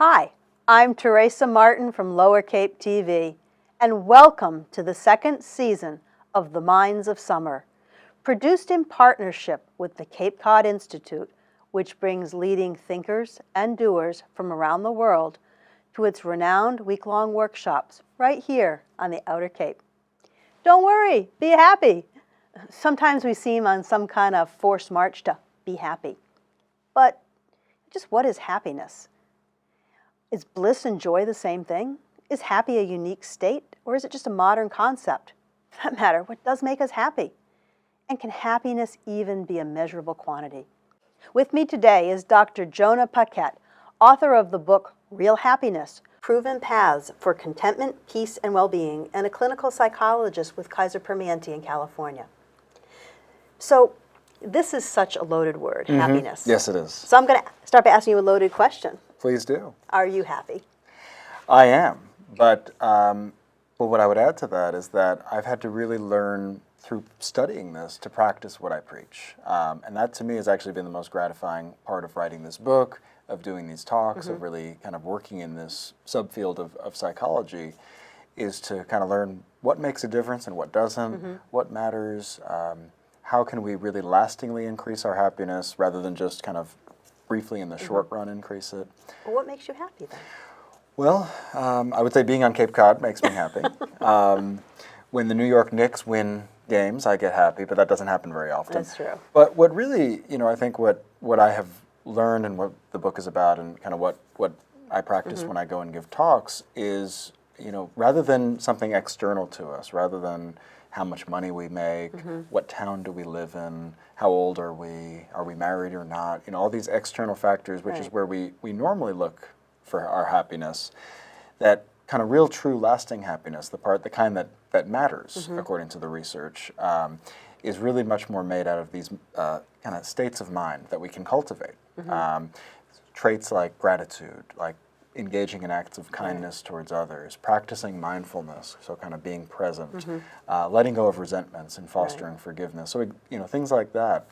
Hi, I'm Teresa Martin from Lower Cape TV, and welcome to the second season of The Minds of Summer, produced in partnership with the Cape Cod Institute, which brings leading thinkers and doers from around the world to its renowned week-long workshops right here on the Outer Cape. Don't worry, be happy. Sometimes we seem on some kind of forced march to be happy. But just what is happiness? Is bliss and joy the same thing? Is happy a unique state, or is it just a modern concept? For that matter, what does make us happy? And can happiness even be a measurable quantity? With me today is Dr. Jonah Paquette, author of the book Real Happiness, Proven Paths for Contentment, Peace, and Well-Being, and a clinical psychologist with Kaiser Permanente in California. So this is such a loaded word, happiness. Yes, it is. So I'm going to start by asking you a loaded question. Please do. Are you happy? I am, but what I would add to that is that I've had to really learn through studying this to practice what I preach. And that to me has actually been the most gratifying part of writing this book, of doing these talks, of really kind of working in this subfield of psychology, is to kind of learn what makes a difference and what doesn't, what matters, how can we really lastingly increase our happiness rather than just kind of briefly in the short run increase it. Well, what makes you happy then? Well, I would say being on Cape Cod makes me happy. When the New York Knicks win games, I get happy, but that doesn't happen very often. That's true. But what really, I think what I have learned and what the book is about and kind of what I practice when I go and give talks is, rather than something external to us, rather than how much money we make, what town do we live in, how old are we married or not, all these external factors, which is where we normally look for our happiness, that kind of real, true, lasting happiness, the kind that matters, according to the research, is really much more made out of these kind of states of mind that we can cultivate. Traits like gratitude, like engaging in acts of kindness towards others, practicing mindfulness, so kind of being present, letting go of resentments and fostering forgiveness. So, things like that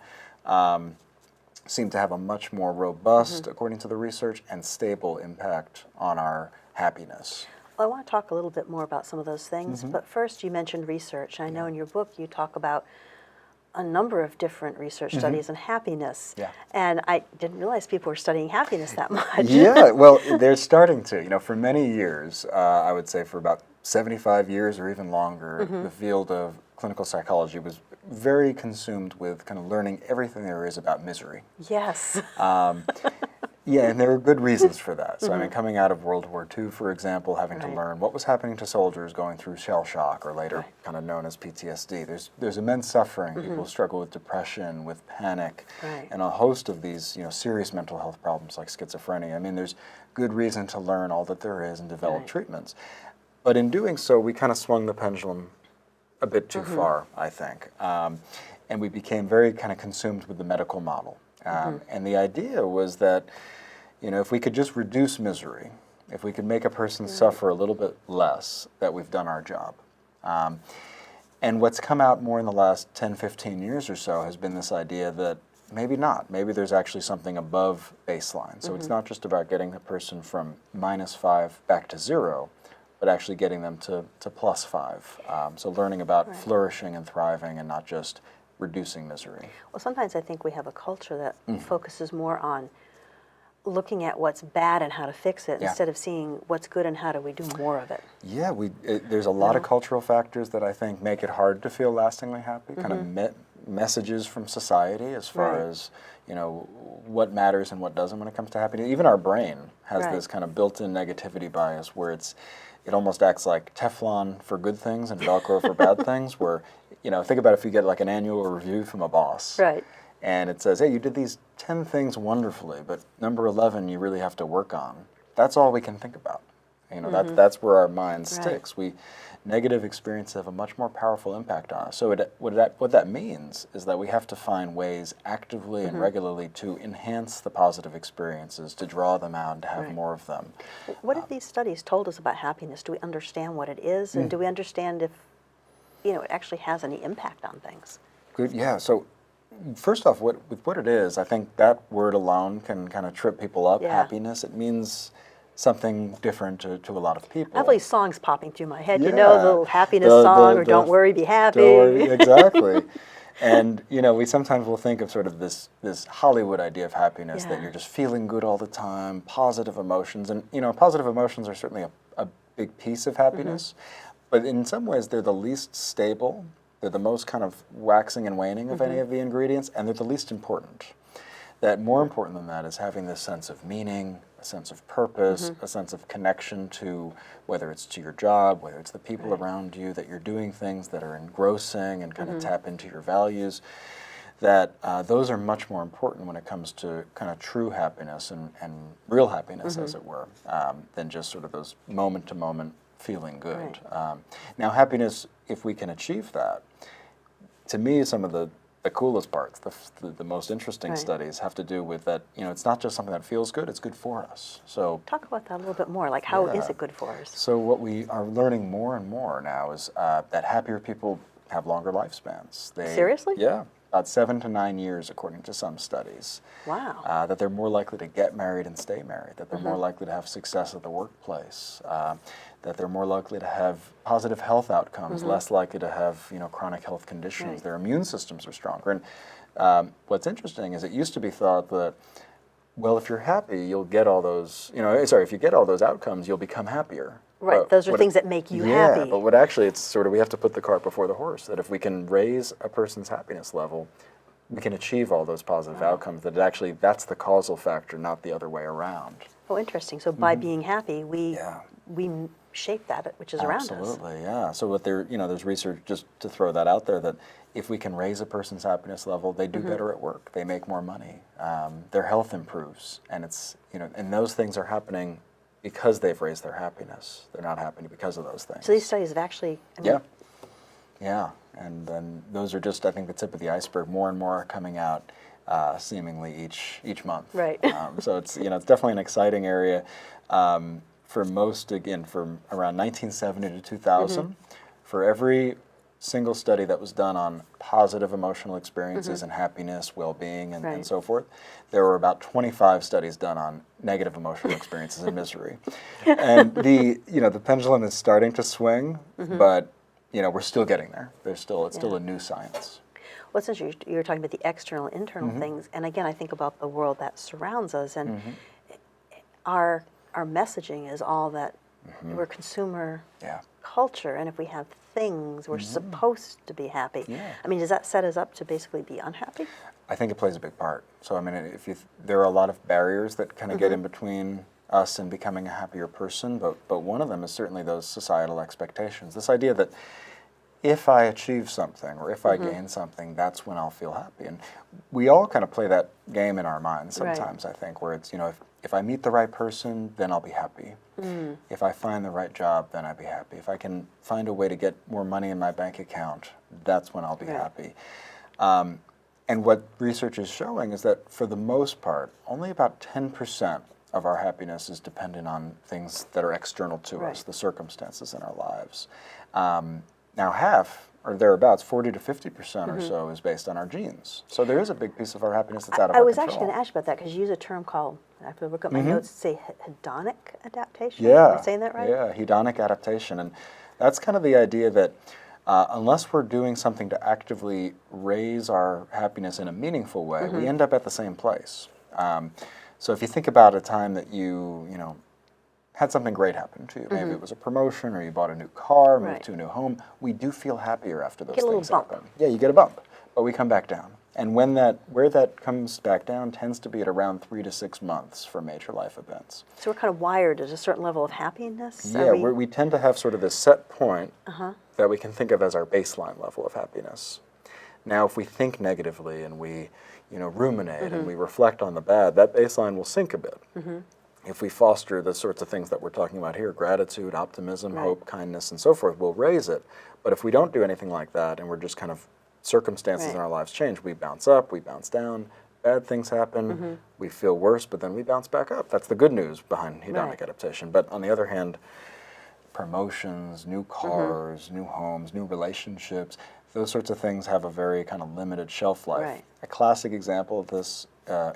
seem to have a much more robust, according to the research, and stable impact on our happiness. Well, I want to talk a little bit more about some of those things, but first you mentioned research. I know in your book you talk about a number of different research studies on happiness. Yeah. And I didn't realize people were studying happiness that much. Yeah, well, they're starting to. For many years, I would say for about 75 years or even longer, the field of clinical psychology was very consumed with kind of learning everything there is about misery. Yes. Yeah, and there are good reasons for that. So, coming out of World War II, for example, having to learn what was happening to soldiers going through shell shock, or later kind of known as PTSD. There's immense suffering. People struggle with depression, with panic, and a host of these, serious mental health problems like schizophrenia. I mean, there's good reason to learn all that there is and develop treatments. But in doing so, we kind of swung the pendulum a bit too far, I think. And we became very kind of consumed with the medical model. And the idea was that, if we could just reduce misery, if we could make a person suffer a little bit less, that we've done our job. And what's come out more in the last 10, 15 years or so has been this idea that maybe not. Maybe there's actually something above baseline. So it's not just about getting the person from -5 back to 0, but actually getting them to +5. So learning about flourishing and thriving and not just reducing misery. Well, sometimes I think we have a culture that focuses more on looking at what's bad and how to fix it instead of seeing what's good and how do we do more of it. Yeah, there's a lot of cultural factors that I think make it hard to feel lastingly happy, kind of messages from society as far as, what matters and what doesn't when it comes to happiness. Even our brain has this kind of built-in negativity bias where it almost acts like Teflon for good things and Velcro for bad things, where, think about if you get like an annual review from a boss. Right. And it says, hey, you did these 10 things wonderfully, but number 11 you really have to work on. That's all we can think about. That's where our mind sticks. Negative experiences have a much more powerful impact on us. So what that means is that we have to find ways actively and regularly to enhance the positive experiences, to draw them out and to have more of them. What have these studies told us about happiness? Do we understand what it is? And do we understand if, it actually has any impact on things? Good, yeah. So first off, what it is, I think that word alone can kind of trip people up, happiness. It means something different to a lot of people. I have these songs popping through my head. Yeah. You know, the little happiness song, or Don't Worry, Be Happy. Don't worry, exactly. And, you know, we sometimes will think of sort of this Hollywood idea of happiness, that you're just feeling good all the time, positive emotions. And, you know, positive emotions are certainly a big piece of happiness. But in some ways, they're the least stable. They're the most kind of waxing and waning of any of the ingredients, and they're the least important. That more important than that is having this sense of meaning, a sense of purpose, a sense of connection to, whether it's to your job, whether it's the people around you, that you're doing things that are engrossing and kind of tap into your values, that those are much more important when it comes to kind of true happiness and real happiness, as it were, than just sort of those moment-to-moment feeling good. Now, happiness, if we can achieve that, to me, some of the coolest parts, the most interesting studies have to do with that, you know, it's not just something that feels good, it's good for us. So talk about that a little bit more, like how is it good for us? So what we are learning more and more now is that happier people have longer lifespans. Seriously? Yeah, about 7 to 9 years according to some studies. Wow. That they're more likely to get married and stay married, that they're more likely to have success at the workplace, that they're more likely to have positive health outcomes, less likely to have, you know, chronic health conditions. Their immune systems are stronger. And what's interesting is it used to be thought that, well, if you're happy, you'll get all those, you know, if you get all those outcomes, you'll become happier. Right, those are things that make you happy. Yeah, but what actually, it's sort of, we have to put the cart before the horse, that if we can raise a person's happiness level, we can achieve all those positive outcomes, that actually, that's the causal factor, not the other way around. Oh, interesting. So by being happy, we shape that which is around us. Absolutely, yeah. So what there, you know, there's research, just to throw that out there, that if we can raise a person's happiness level, they do better at work, they make more money, their health improves, and it's, you know, and those things are happening because they've raised their happiness. They're not happy because of those things. So these studies have actually, I mean, yeah, and then those are just, I think, the tip of the iceberg. More and more are coming out, seemingly each month. Right. So it's, you know, it's definitely an exciting area. For most, again, from around 1970 to 2000, for every single study that was done on positive emotional experiences and happiness, well-being, and so forth, there were about 25 studies done on negative emotional experiences and misery. And the pendulum is starting to swing, but, you know, we're still getting there. It's still a new science. What's interesting, you were talking about the external, internal things, and again, I think about the world that surrounds us, and our messaging is all that we're consumer culture, and if we have things, we're supposed to be happy. I mean, does that set us up to basically be unhappy? I think it plays a big part. So, I mean, there are a lot of barriers that kind of get in between us and becoming a happier person, but one of them is certainly those societal expectations. This idea that if I achieve something or if I gain something, that's when I'll feel happy. And we all kind of play that game in our minds sometimes, I think, where it's, you know, if I meet the right person, then I'll be happy. If I find the right job, then I'll be happy. If I can find a way to get more money in my bank account, that's when I'll be happy. And what research is showing is that for the most part, only about 10% of our happiness is dependent on things that are external to us, the circumstances in our lives. Now half, or thereabouts, 40 to 50% or so is based on our genes. So there is a big piece of our happiness that's out of our control. I was actually going to ask you about that, because you use a term called, I have to look up my notes, to say hedonic adaptation. Am I saying that right? Yeah, hedonic adaptation. And that's kind of the idea that unless we're doing something to actively raise our happiness in a meaningful way, we end up at the same place. So if you think about a time that you know, had something great happen to you, maybe it was a promotion, or you bought a new car, moved to a new home, we do feel happier after those things happen. Yeah, you get a bump, but we come back down. And where that comes back down tends to be at around 3 to 6 months for major life events. So we're kind of wired at a certain level of happiness? Yeah, we tend to have sort of this set point that we can think of as our baseline level of happiness. Now, if we think negatively and we, you know, ruminate and we reflect on the bad, that baseline will sink a bit. If we foster the sorts of things that we're talking about here, gratitude, optimism, hope, kindness, and so forth, we'll raise it. But if we don't do anything like that, and we're just kind of, circumstances in our lives change, we bounce up, we bounce down, bad things happen, we feel worse, but then we bounce back up. That's the good news behind hedonic adaptation. But on the other hand, promotions, new cars, new homes, new relationships, those sorts of things have a very kind of limited shelf life. A classic example of this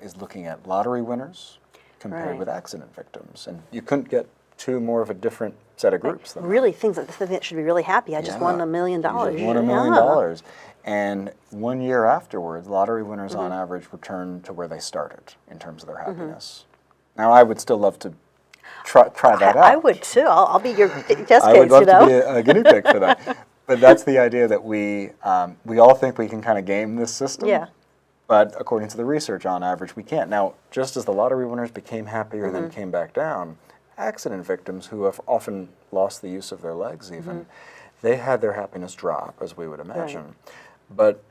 is looking at lottery winners compared Right. with accident victims. And you couldn't get two more of a different set of groups than that. Really, things that should be really happy. I just won $1 million. You just won $1 million. And 1 year afterwards, lottery winners on average return to where they started in terms of their happiness. Now, I would still love to try that out. I would too. I'll be your test case, I would love to be a guinea pig for that. But that's the idea that we all think we can kind of game this system. Yeah. But according to the research, on average, we can't. Now, just as the lottery winners became happier and then came back down, accident victims who have often lost the use of their legs even, they had their happiness drop, as we would imagine. Right. But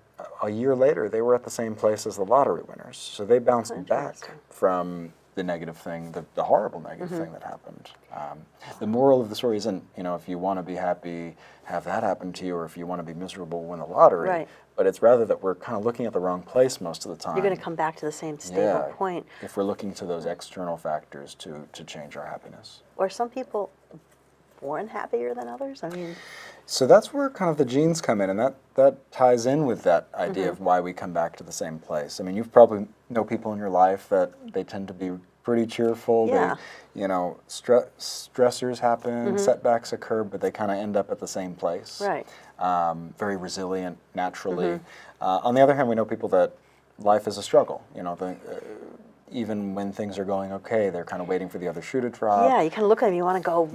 a year later, they were at the same place as the lottery winners. So they bounced back from the negative thing, the horrible negative thing that happened. The moral of the story isn't, if you want to be happy, have that happen to you, or if you want to be miserable, win the lottery. Right. But it's rather that we're kind of looking at the wrong place most of the time. You're going to come back to the same stable point. If we're looking to those external factors to change our happiness. Or some people born happier than others? I mean... So that's where kind of the genes come in, and that ties in with that idea of why we come back to the same place. I mean, you've probably know people in your life that they tend to be pretty cheerful. Yeah. They, stressors happen, setbacks occur, but they kind of end up at the same place. Right. Very resilient naturally. On the other hand, we know people that life is a struggle. Even when things are going okay, they're kind of waiting for the other shoe to drop. Yeah, you kind of look at them, you want to go,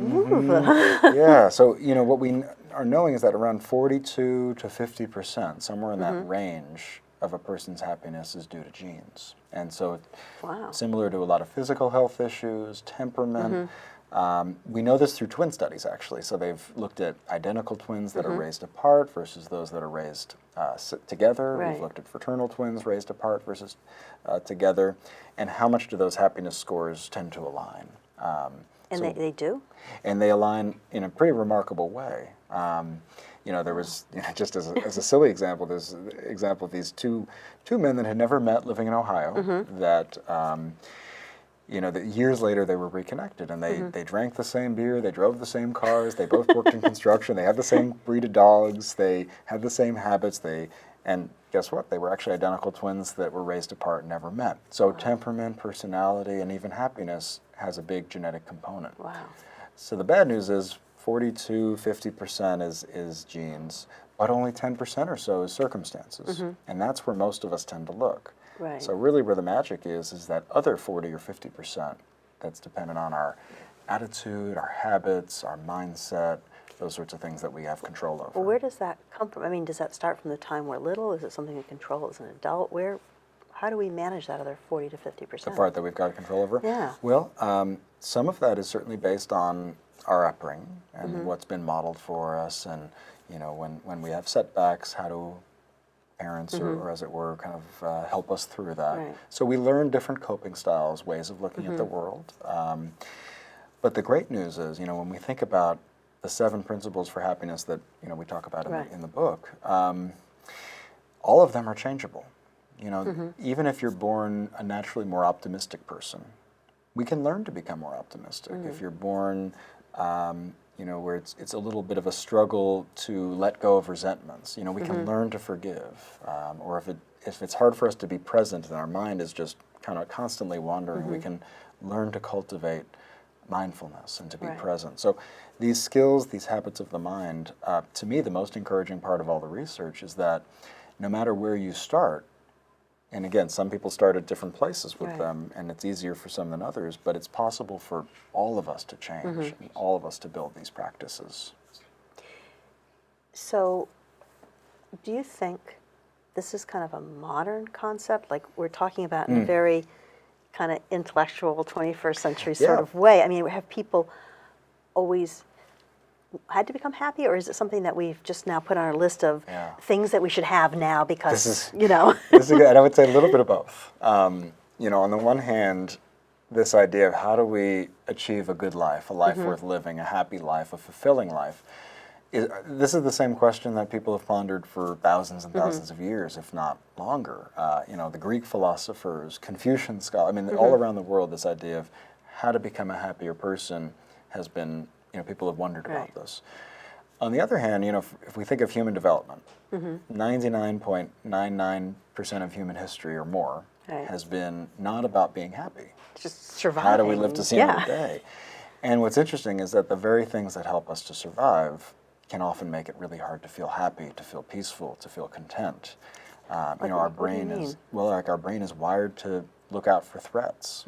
Yeah, so what we are knowing is that around 42 to 50%, somewhere in that range of a person's happiness is due to genes. And so similar to a lot of physical health issues, temperament, we know this through twin studies actually. So they've looked at identical twins that are raised apart versus those that are raised together. Right. We've looked at fraternal twins raised apart versus together, and how much do those happiness scores tend to align. And they do? And they align in a pretty remarkable way. There was, just as a silly example, there's an example of these two men that had never met living in Ohio that, that years later they were reconnected, and they drank the same beer, they drove the same cars, they both worked in construction, they had the same breed of dogs, they had the same habits, and guess what? They were actually identical twins that were raised apart and never met. So temperament, personality, and even happiness has a big genetic component. Wow. So the bad news is 42, 50% is genes, but only 10% or so is circumstances. And that's where most of us tend to look. Right. So really where the magic is that other 40 or 50% that's dependent on our attitude, our habits, our mindset, those sorts of things that we have control over. Well, where does that come from? I mean, does that start from the time we're little? Is it something we control as an adult? How do we manage that other 40 to 50%? The part that we've got control over? Yeah. Well, some of that is certainly based on our upbringing and what's been modeled for us, and when we have setbacks, how do parents or as it were kind of help us through that. Right. So we learn different coping styles, ways of looking at the world. But the great news is, when we think about the 7 principles for happiness that we talk about in the book, all of them are changeable. Even if you're born a naturally more optimistic person, we can learn to become more optimistic. If you're born, where it's a little bit of a struggle to let go of resentments, we can learn to forgive. Or if it's hard for us to be present and our mind is just kind of constantly wandering, we can learn to cultivate mindfulness and to be present. So these skills, these habits of the mind, to me, the most encouraging part of all the research is that no matter where you start, and again, some people start at different places with them, and it's easier for some than others, but it's possible for all of us to change, and all of us to build these practices. So, do you think this is kind of a modern concept? Like we're talking about in a very kind of intellectual 21st century sort of way. I mean, have people always had to become happy, or is it something that we've just now put on our list of things that we should have now because, This is good, and I would say a little bit of both. On the one hand, this idea of how do we achieve a good life, a life worth living, a happy life, a fulfilling life. This is the same question that people have pondered for thousands and thousands of years, if not longer. The Greek philosophers, Confucian scholars, all around the world, this idea of how to become a happier person has been, people have wondered about this. On the other hand, if we think of human development, 99.99% of human history or more Right. has been not about being happy. Just surviving. How do we live to see another day? And what's interesting is that the very things that help us to survive can often make it really hard to feel happy, to feel peaceful, to feel content. Our brain is, our brain is wired to look out for threats.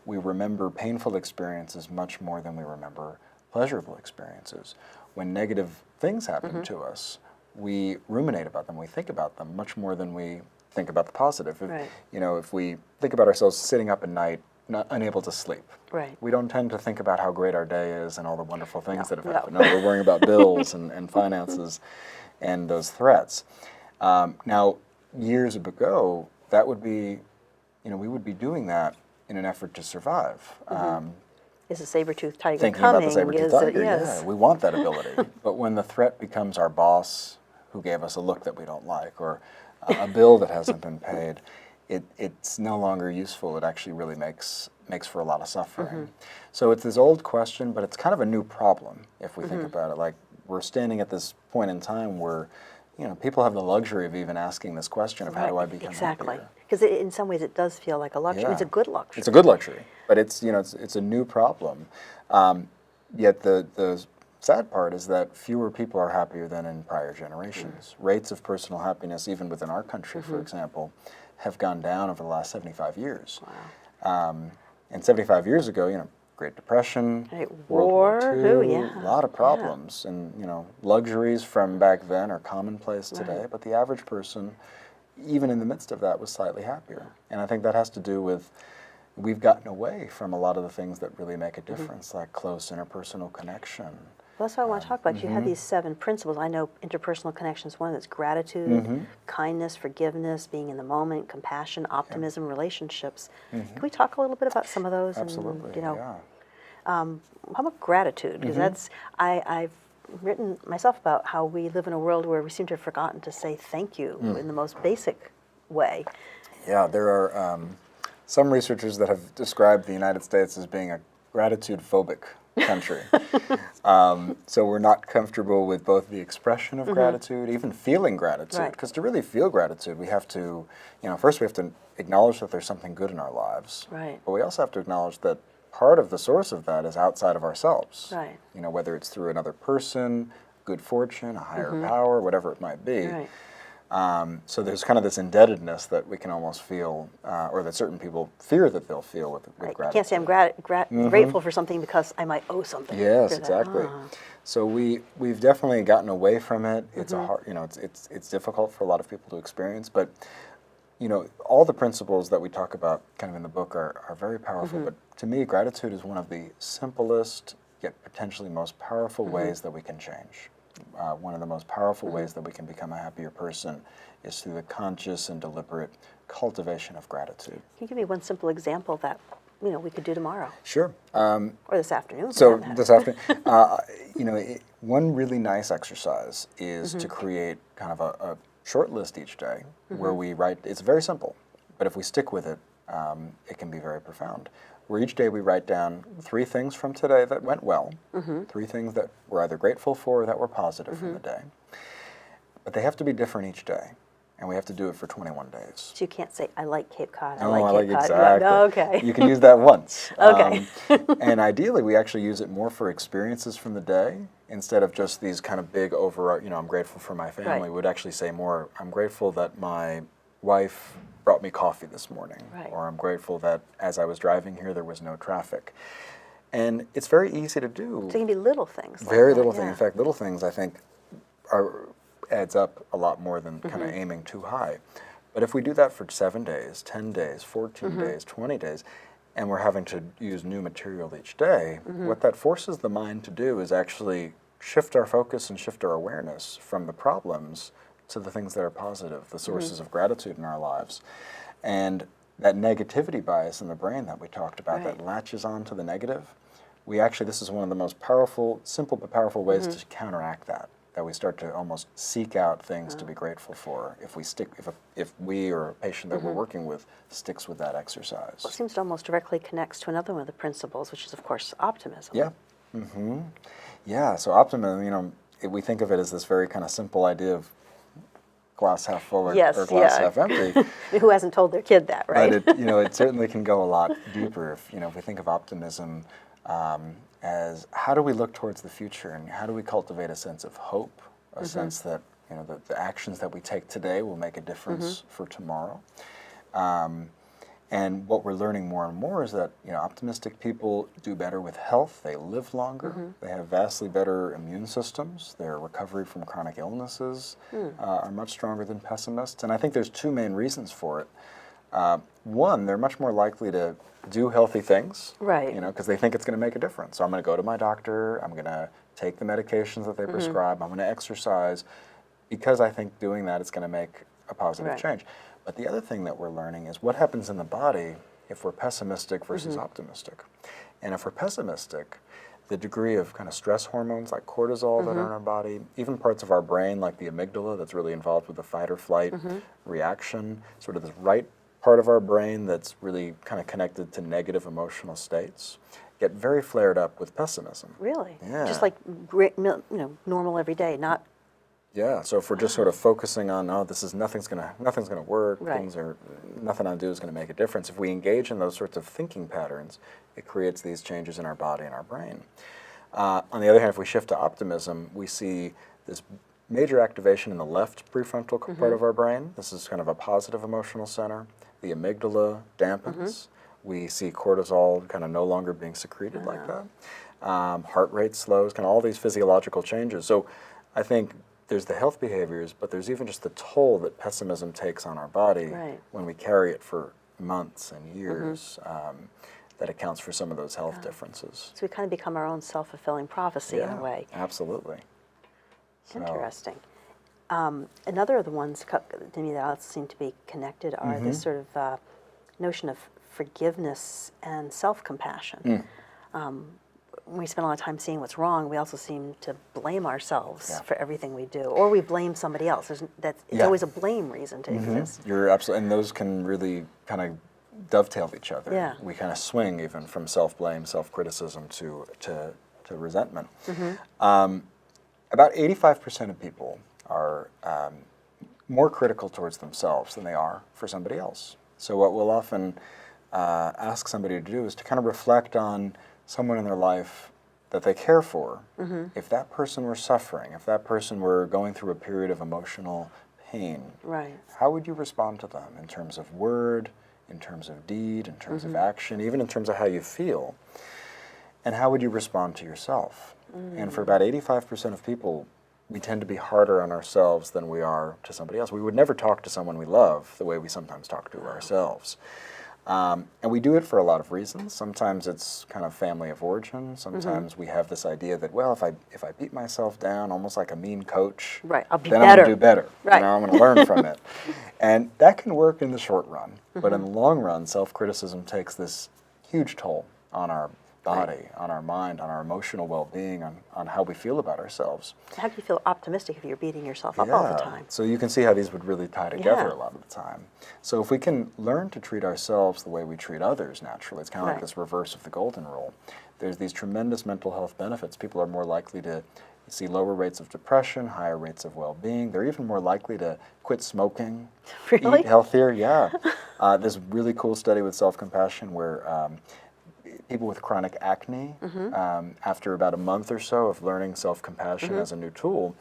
We remember painful experiences much more than we remember pleasurable experiences. When negative things happen to us, we ruminate about them, we think about them much more than we think about the positive. Right. If we think about ourselves sitting up at night, not unable to sleep, right. we don't tend to think about how great our day is and all the wonderful things that have happened. No, we're worrying about bills and finances and those threats. Now, years ago, that would be, we would be doing that in an effort to survive. Is a saber-toothed tiger Thinking coming? about the saber-toothed tiger, yeah, we want that ability. But when the threat becomes our boss who gave us a look that we don't like, or a bill that hasn't been paid, it's no longer useful. It actually really makes for a lot of suffering. So it's this old question, but it's kind of a new problem if we think about it. Like, we're standing at this point in time where people have the luxury of even asking this question of how do I become happier? Because in some ways it does feel like a luxury. Yeah. It's a good luxury. It's a good luxury, but it's a new problem. Yet the sad part is that fewer people are happier than in prior generations. Rates of personal happiness, even within our country, for example, have gone down over the last 75 years. Wow. And 75 years ago, Great Depression, Right. World War II, yeah. a lot of problems. And, luxuries from back then are commonplace today, but the average person, even in the midst of that, was slightly happier. And I think that has to do with we've gotten away from a lot of the things that really make a difference, like close interpersonal connection. Well, that's what I want to talk about. You have these 7 principles. I know interpersonal connection is one that's gratitude, kindness, forgiveness, being in the moment, compassion, optimism, relationships. Can we talk a little bit about some of those? Absolutely, And, yeah. how about gratitude? Because I've written myself about how we live in a world where we seem to have forgotten to say thank you in the most basic way. Yeah, there are some researchers that have described the United States as being a gratitude-phobic country. So we're not comfortable with both the expression of gratitude, even feeling gratitude. Because to really feel gratitude, we have to, first we have to acknowledge that there's something good in our lives. Right. But we also have to acknowledge that part of the source of that is outside of ourselves. Right. Whether it's through another person, good fortune, a higher power, whatever it might be. Right. So there's kind of this indebtedness that we can almost feel, or that certain people fear that they'll feel with gratitude. I can't say I'm grateful for something because I might owe something. Yes, exactly. So we've definitely gotten away from it. It's a hard, it's difficult for a lot of people to experience, but all the principles that we talk about kind of in the book are very powerful. But to me, gratitude is one of the simplest yet potentially most powerful ways that we can change. One of the most powerful ways that we can become a happier person is through the conscious and deliberate cultivation of gratitude. Can you give me one simple example that we could do tomorrow? Sure. Or this afternoon. So this afternoon, one really nice exercise is to create kind of a short list each day where we write. It's very simple, but if we stick with it, it can be very profound. Where each day we write down 3 things from today that went well, 3 things that we're either grateful for or that were positive from the day. But they have to be different each day, and we have to do it for 21 days. So you can't say, I like Cape Cod, No, I like Cape Cod. exactly. No, okay. You can use that once. Okay. And ideally, we actually use it more for experiences from the day instead of just these kind of big I'm grateful for my family. We'd actually say more, I'm grateful that my wife brought me coffee this morning, or I'm grateful that as I was driving here there was no traffic. And it's very easy to do. So it can be little things. Very little things. In fact, little things I think adds up a lot more than kind of aiming too high. But if we do that for 7 days, 10 days, 14 days, 20 days, and we're having to use new material each day, what that forces the mind to do is actually shift our focus and shift our awareness from the problems to the things that are positive, the sources of gratitude in our lives. And that negativity bias in the brain that we talked about that latches on to the negative, this is one of the most powerful, simple but powerful ways to counteract that we start to almost seek out things to be grateful for if we or a patient that we're working with sticks with that exercise. Well, it seems it almost directly connects to another one of the principles, which is, of course, optimism. Yeah. Yeah, so optimism, we think of it as this very kind of simple idea of glass half full or, Yes, or glass yeah. half empty. Who hasn't told their kid that, right? But it certainly can go a lot deeper if we think of optimism as how do we look towards the future and how do we cultivate a sense of hope, a sense that the actions that we take today will make a difference for tomorrow. And what we're learning more and more is that optimistic people do better with health. They live longer. They have vastly better immune systems. Their recovery from chronic illnesses are much stronger than pessimists. And I think there's two main reasons for it. One, they're much more likely to do healthy things, right? Because they think it's going to make a difference. So I'm going to go to my doctor. I'm going to take the medications that they prescribe. I'm going to exercise because I think doing that is going to make a positive change. But the other thing that we're learning is what happens in the body if we're pessimistic versus optimistic. And if we're pessimistic, the degree of kind of stress hormones like cortisol that are in our body, even parts of our brain like the amygdala that's really involved with the fight or flight reaction, sort of this right part of our brain that's really kind of connected to negative emotional states, get very flared up with pessimism. Really? Yeah. Just like normal every day, not. Yeah, so if we're just sort of focusing on, nothing's gonna work, nothing I do is gonna make a difference. If we engage in those sorts of thinking patterns, it creates these changes in our body and our brain. On the other hand, if we shift to optimism, we see this major activation in the left prefrontal part of our brain. This is kind of a positive emotional center. The amygdala dampens. We see cortisol kind of no longer being secreted like that. Heart rate slows, kind of all these physiological changes. So I think there's the health behaviors, but there's even just the toll that pessimism takes on our body when we carry it for months and years that accounts for some of those health differences. So we kind of become our own self-fulfilling prophecy in a way. Absolutely. Interesting. Another of the ones to me that seem to be connected are this sort of notion of forgiveness and self-compassion. When we spend a lot of time seeing what's wrong, we also seem to blame ourselves for everything we do, or we blame somebody else. It's always a blame reason to exist. You're absolutely, and those can really kind of dovetail each other. Yeah. We kind of swing even from self-blame, self-criticism to resentment. About 85% of people are more critical towards themselves than they are for somebody else. So what we'll often ask somebody to do is to kind of reflect on someone in their life that they care for. If that person were suffering, if that person were going through a period of emotional pain, how would you respond to them in terms of word, in terms of deed, in terms of action, even in terms of how you feel? And how would you respond to yourself? And for about 85% of people, we tend to be harder on ourselves than we are to somebody else. We would never talk to someone we love the way we sometimes talk to ourselves. And we do it for a lot of reasons. Sometimes it's kind of family of origin. Sometimes we have this idea that, well, if I beat myself down, almost like a mean coach, I'll be then better. I'm going to do better. I'm going to learn from it. And that can work in the short run. But in the long run, self-criticism takes this huge toll on our body, on our mind, on our emotional well-being, on how we feel about ourselves. How do you feel optimistic if you're beating yourself up all the time? So you can see how these would really tie together a lot of the time. So if we can learn to treat ourselves the way we treat others naturally, it's kind of like this reverse of the golden rule. There's these tremendous mental health benefits. People are more likely to see lower rates of depression, higher rates of well-being. They're even more likely to quit smoking, eat healthier. There's a really cool study with self-compassion where people with chronic acne, after about a month or so of learning self-compassion as a new tool,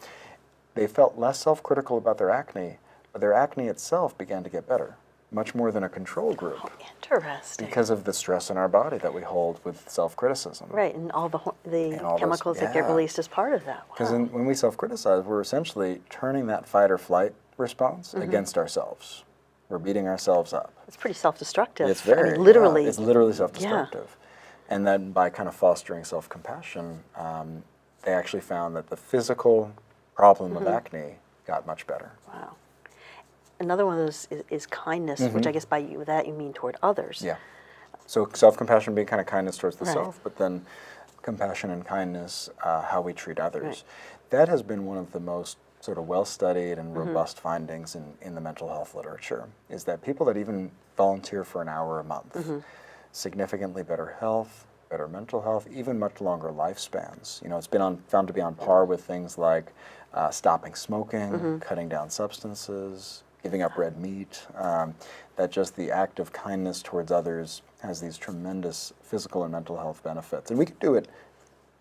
they felt less self-critical about their acne, but their acne itself began to get better, much more than a control group. Oh, interesting. Because of the stress in our body that we hold with self-criticism. Right, and all the chemicals that get released as part of that. Because when we self-criticize, we're essentially turning that fight or flight response against ourselves. We're beating ourselves up. It's pretty self-destructive. It's very, literally. it's literally self-destructive. And then by kind of fostering self-compassion, they actually found that the physical problem of acne got much better. Wow. Another one of those is kindness, which I guess by that you mean toward others. Yeah. So self-compassion being kind of kindness towards the self, but then compassion and kindness, how we treat others. That has been one of the most sort of well-studied and robust findings in the mental health literature, is that people that even volunteer for an hour a month, significantly better health, better mental health, even much longer lifespans. It's been found to be on par with things like stopping smoking, cutting down substances, giving up red meat, that just the act of kindness towards others has these tremendous physical and mental health benefits. And we can do it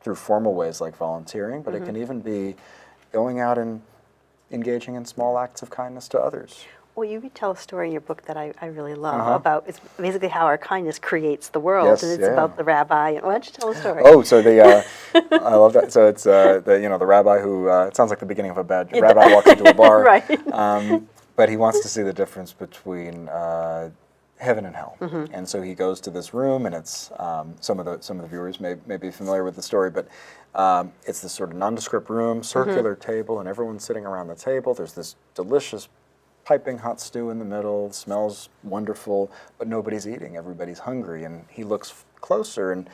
through formal ways like volunteering, but it can even be going out and engaging in small acts of kindness to others. Well, you tell a story in your book that I really love about, it's basically how our kindness creates the world, Yes, and it's about the rabbi. Why don't you tell a story? Oh, so I love that. So it's the rabbi who, it sounds like the beginning of a bad rabbi walks into a bar. Right. But he wants to see the difference between heaven and hell, and so he goes to this room, and it's some of the viewers may be familiar with the story, but it's this sort of nondescript room, circular table, and everyone's sitting around the table. There's this delicious piping hot stew in the middle, smells wonderful, but nobody's eating. Everybody's hungry, and he looks closer, and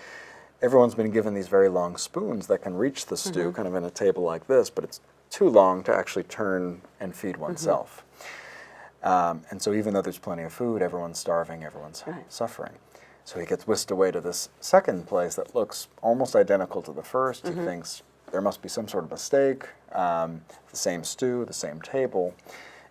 everyone's been given these very long spoons that can reach the stew, kind of in a table like this, but it's too long to actually turn and feed oneself. And so even though there's plenty of food, everyone's starving, everyone's suffering. So he gets whisked away to this second place that looks almost identical to the first. He thinks there must be some sort of mistake, the same stew, the same table,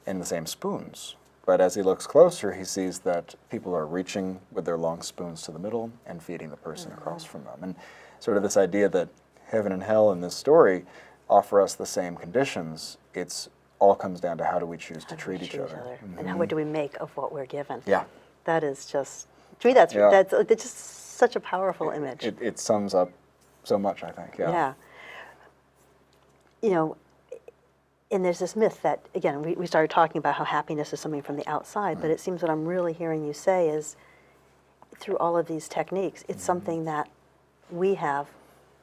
and the same spoons. But as he looks closer, he sees that people are reaching with their long spoons to the middle and feeding the person across from them. And sort of this idea that heaven and hell in this story offer us the same conditions, it's all comes down to how do we choose to treat each other. And what do we make of what we're given. Yeah. That is just, to me, that's just such a powerful image. It sums up so much, I think. Yeah. You know, and there's this myth that, again, we started talking about how happiness is something from the outside, but it seems what I'm really hearing you say is through all of these techniques, it's something that we have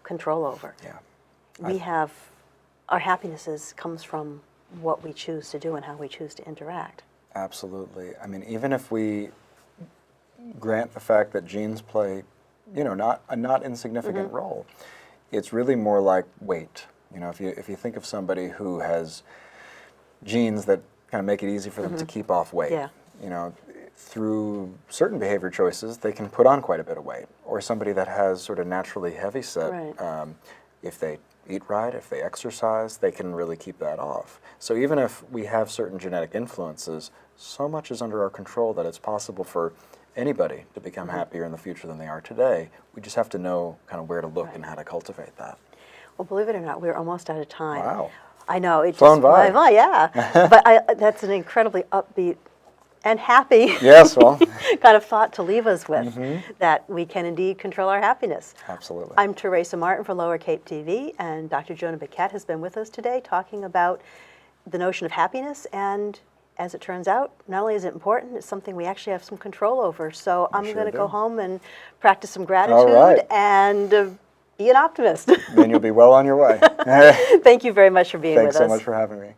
control over. Yeah. Our happiness comes from what we choose to do and how we choose to interact. Absolutely. I mean, even if we grant the fact that genes play, not a not insignificant role, it's really more like weight. If you think of somebody who has genes that kind of make it easy for them to keep off weight, through certain behavior choices, they can put on quite a bit of weight. Or somebody that has sort of naturally heavy set, if they eat right, if they exercise, they can really keep that off. So even if we have certain genetic influences, so much is under our control that it's possible for anybody to become happier in the future than they are today. We just have to know kind of where to look and how to cultivate that. Well, believe it or not, we're almost out of time. Wow. I know, it Flown just flew by, yeah. But that's an incredibly upbeat and happy kind of thought to leave us with, that we can indeed control our happiness. Absolutely. I'm Teresa Martin for Lower Cape TV, and Dr. Jonah Paquette has been with us today talking about the notion of happiness, and as it turns out, not only is it important, it's something we actually have some control over. So I'm going to go home and practice some gratitude and be an optimist. Then you'll be well on your way. Thank you very much for being with us. Thanks so much for having me.